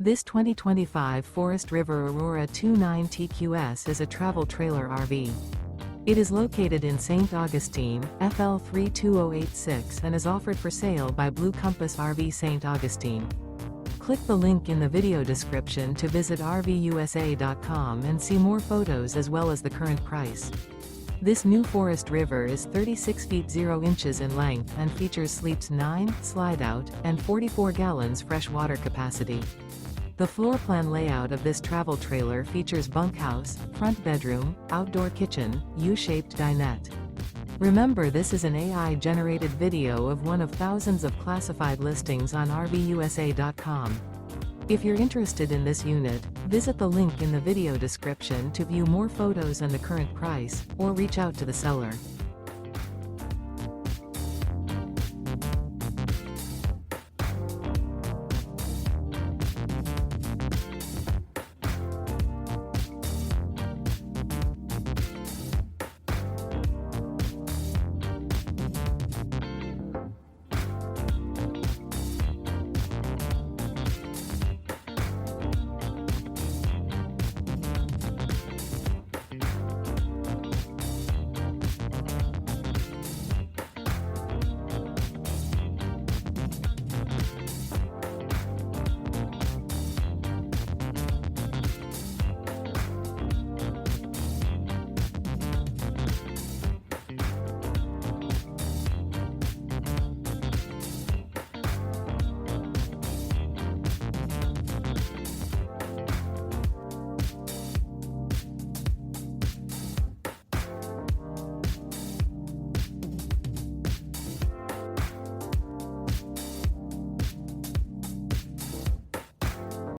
This 2025 Forest River Aurora 29 TQS is a travel trailer RV. It is located in St. Augustine, FL 32086 and is offered for sale by Blue Compass RV St. Augustine. Click the link in the video description to visit RVUSA.com and see more photos as well as the current price. This new Forest River is 36 feet 0 inches in length and features sleeps 9, Slideout, and 44 gallons fresh water capacity. The floor plan layout of this travel trailer features bunkhouse, front bedroom, outdoor kitchen, U-shaped dinette. Remember, this is an AI-generated video of one of thousands of classified listings on RVUSA.com. If you're interested in this unit, visit the link in the video description to view more photos and the current price, or reach out to the seller.